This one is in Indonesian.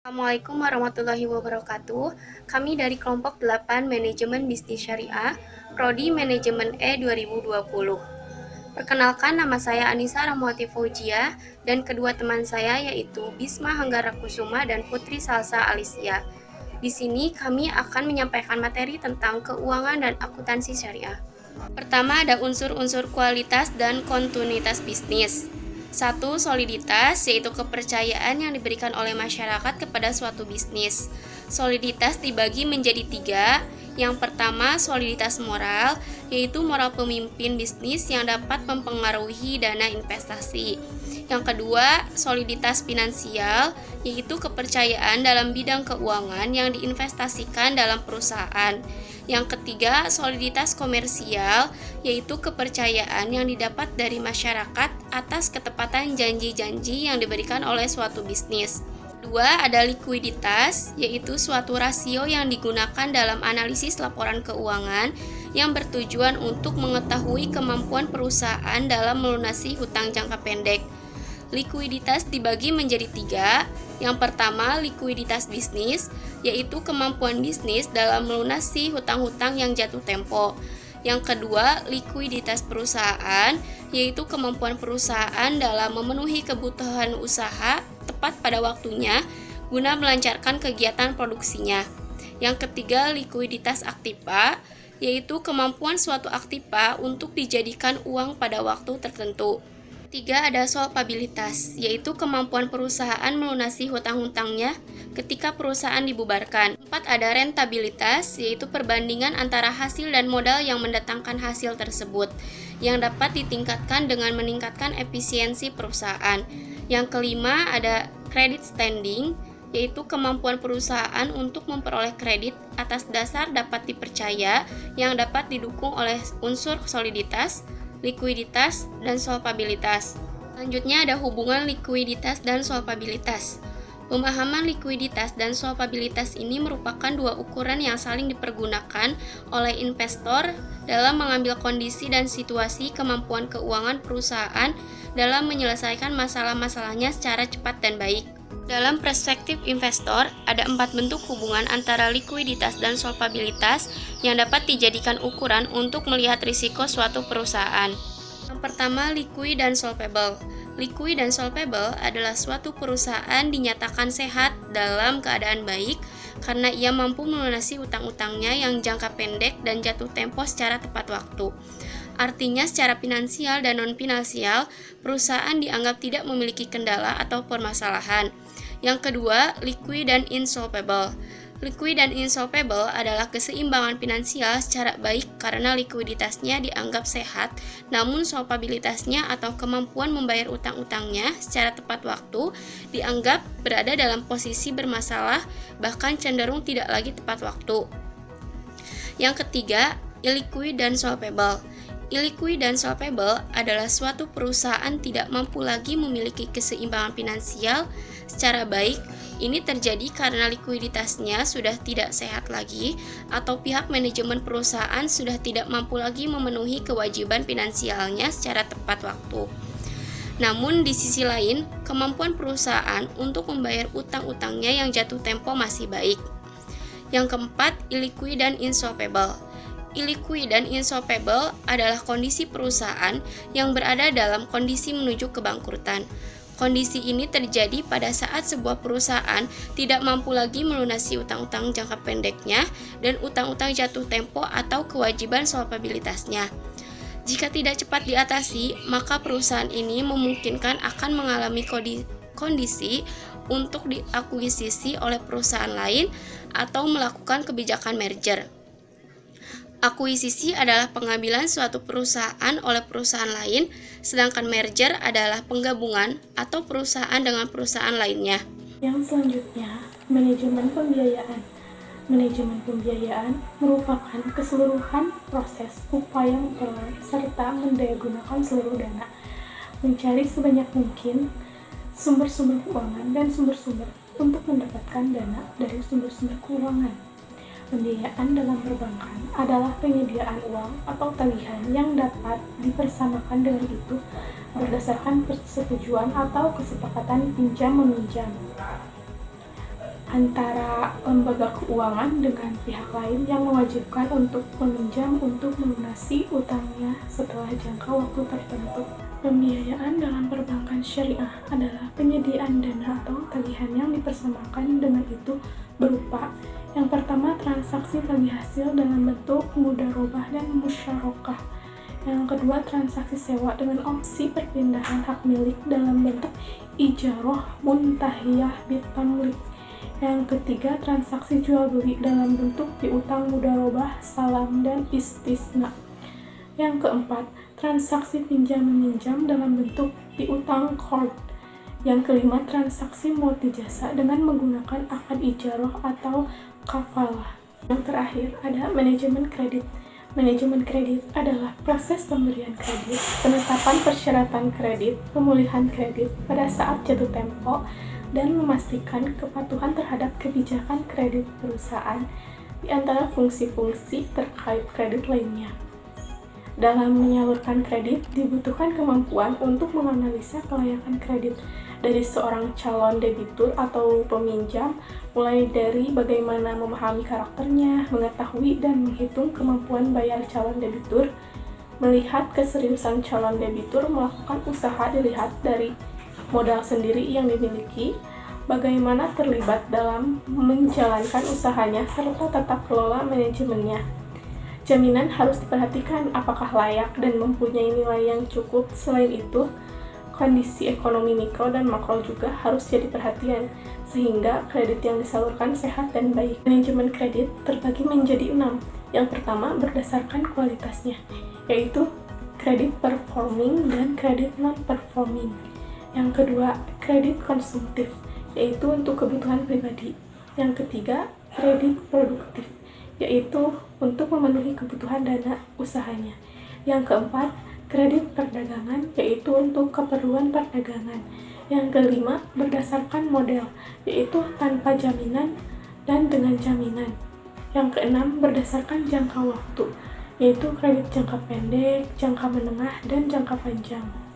Assalamualaikum warahmatullahi wabarakatuh. Kami dari kelompok 8 Manajemen Bisnis Syariah, Prodi Manajemen E 2020. Perkenalkan, nama saya Anissa Rahmawati Fauzia dan kedua teman saya yaitu Bisma Hanggara Kusuma dan Putri Salsa Alicia. Di sini kami akan menyampaikan materi tentang keuangan dan akuntansi syariah. Pertama, ada unsur-unsur kualitas dan kontinuitas bisnis. 1. Soliditas, yaitu kepercayaan yang diberikan oleh masyarakat kepada suatu bisnis. Soliditas dibagi menjadi 3. Yang pertama, soliditas moral, yaitu moral pemimpin bisnis yang dapat mempengaruhi dana investasi. Yang kedua, soliditas finansial, yaitu kepercayaan dalam bidang keuangan yang diinvestasikan dalam perusahaan. Yang ketiga, soliditas komersial, yaitu kepercayaan yang didapat dari masyarakat atas ketepatan janji-janji yang diberikan oleh suatu bisnis. Dua, ada likuiditas, yaitu suatu rasio yang digunakan dalam analisis laporan keuangan yang bertujuan untuk mengetahui kemampuan perusahaan dalam melunasi hutang jangka pendek. Likuiditas dibagi menjadi 3. Yang pertama, likuiditas bisnis, yaitu kemampuan bisnis dalam melunasi hutang-hutang yang jatuh tempo. Yang kedua, likuiditas perusahaan, yaitu kemampuan perusahaan dalam memenuhi kebutuhan usaha tepat pada waktunya guna melancarkan kegiatan produksinya. Yang ketiga, likuiditas aktiva, yaitu kemampuan suatu aktiva untuk dijadikan uang pada waktu tertentu. 3. Ada solvabilitas, yaitu kemampuan perusahaan melunasi hutang-hutangnya ketika perusahaan dibubarkan. 4. Ada rentabilitas, yaitu perbandingan antara hasil dan modal yang mendatangkan hasil tersebut, yang dapat ditingkatkan dengan meningkatkan efisiensi perusahaan. Yang kelima, ada credit standing, yaitu kemampuan perusahaan untuk memperoleh kredit atas dasar dapat dipercaya yang dapat didukung oleh unsur soliditas, likuiditas, dan solvabilitas. Selanjutnya ada hubungan likuiditas dan solvabilitas. Pemahaman likuiditas dan solvabilitas ini merupakan dua ukuran yang saling dipergunakan oleh investor dalam mengambil kondisi dan situasi kemampuan keuangan perusahaan dalam menyelesaikan masalah-masalahnya secara cepat dan baik. Dalam perspektif investor, ada 4 bentuk hubungan antara likuiditas dan solvabilitas yang dapat dijadikan ukuran untuk melihat risiko suatu perusahaan. Yang pertama, liquid dan solvable. Liquid dan solvable adalah suatu perusahaan dinyatakan sehat dalam keadaan baik karena ia mampu melunasi utang-utangnya yang jangka pendek dan jatuh tempo secara tepat waktu. Artinya secara finansial dan non-finansial, perusahaan dianggap tidak memiliki kendala atau permasalahan. Yang kedua, liquid dan insolvable. Liquid dan insolvable adalah keseimbangan finansial secara baik karena likuiditasnya dianggap sehat, namun solvabilitasnya atau kemampuan membayar utang-utangnya secara tepat waktu dianggap berada dalam posisi bermasalah, bahkan cenderung tidak lagi tepat waktu. Yang ketiga, illiquid dan solvable. Illiquid dan solvable adalah suatu perusahaan tidak mampu lagi memiliki keseimbangan finansial secara baik. Ini terjadi karena likuiditasnya sudah tidak sehat lagi atau pihak manajemen perusahaan sudah tidak mampu lagi memenuhi kewajiban finansialnya secara tepat waktu. Namun di sisi lain, kemampuan perusahaan untuk membayar utang-utangnya yang jatuh tempo masih baik. Yang keempat, illiquid dan insolvable. Illiquid dan insolvable adalah kondisi perusahaan yang berada dalam kondisi menuju kebangkrutan. Kondisi ini terjadi pada saat sebuah perusahaan tidak mampu lagi melunasi utang-utang jangka pendeknya dan utang-utang jatuh tempo atau kewajiban solvabilitasnya. Jika tidak cepat diatasi, maka perusahaan ini memungkinkan akan mengalami kondisi untuk diakuisisi oleh perusahaan lain atau melakukan kebijakan merger. Akuisisi adalah pengambilan suatu perusahaan oleh perusahaan lain, sedangkan merger adalah penggabungan atau perusahaan dengan perusahaan lainnya. Yang selanjutnya, manajemen pembiayaan. Manajemen pembiayaan merupakan keseluruhan proses upaya memperoleh serta mendayagunakan seluruh dana, mencari sebanyak mungkin sumber-sumber keuangan dan sumber-sumber untuk mendapatkan dana dari sumber-sumber keuangan. Pembiayaan dalam perbankan adalah penyediaan uang atau tagihan yang dapat dipersamakan dengan itu berdasarkan persetujuan atau kesepakatan pinjam-meminjam. antara lembaga keuangan dengan pihak lain yang mewajibkan untuk meminjam untuk melunasi utangnya setelah jangka waktu tertentu. Pembiayaan dalam perbankan syariah adalah penyediaan dana atau tagihan yang dipersamakan dengan itu berupa yang pertama transaksi bagi hasil dalam bentuk mudharabah dan musyarakah. Yang kedua transaksi sewa dengan opsi perpindahan hak milik dalam bentuk ijarah muntahiyah bitamlik. Yang ketiga, transaksi jual beli dalam bentuk piutang mudharabah, salam, dan istisna. Yang keempat, transaksi pinjam meminjam dalam bentuk piutang qard. Yang kelima, transaksi multijasa dengan menggunakan akad ijarah atau kafalah. Yang terakhir ada manajemen kredit. Manajemen kredit adalah proses pemberian kredit, penetapan persyaratan kredit, pemulihan kredit pada saat jatuh tempo, dan memastikan kepatuhan terhadap kebijakan kredit perusahaan di antara fungsi-fungsi terkait kredit lainnya. Dalam menyalurkan kredit, dibutuhkan kemampuan untuk menganalisa kelayakan kredit dari seorang calon debitur atau peminjam, mulai dari bagaimana memahami karakternya, mengetahui dan menghitung kemampuan bayar calon debitur, melihat keseriusan calon debitur melakukan usaha dilihat dari modal sendiri yang dimiliki, bagaimana terlibat dalam menjalankan usahanya, serta tata kelola manajemennya. Jaminan harus diperhatikan apakah layak dan mempunyai nilai yang cukup. Selain itu, kondisi ekonomi mikro dan makro juga harus jadi perhatian, sehingga kredit yang disalurkan sehat dan baik. Manajemen kredit terbagi menjadi 6. Yang pertama berdasarkan kualitasnya, yaitu kredit performing dan kredit non-performing. Yang kedua, kredit konsumtif, yaitu untuk kebutuhan pribadi. Yang ketiga, kredit produktif, yaitu untuk memenuhi kebutuhan dana usahanya. Yang keempat, kredit perdagangan, yaitu untuk keperluan perdagangan. Yang kelima, berdasarkan model, yaitu tanpa jaminan dan dengan jaminan. Yang keenam, berdasarkan jangka waktu, yaitu kredit jangka pendek, jangka menengah, dan jangka panjang.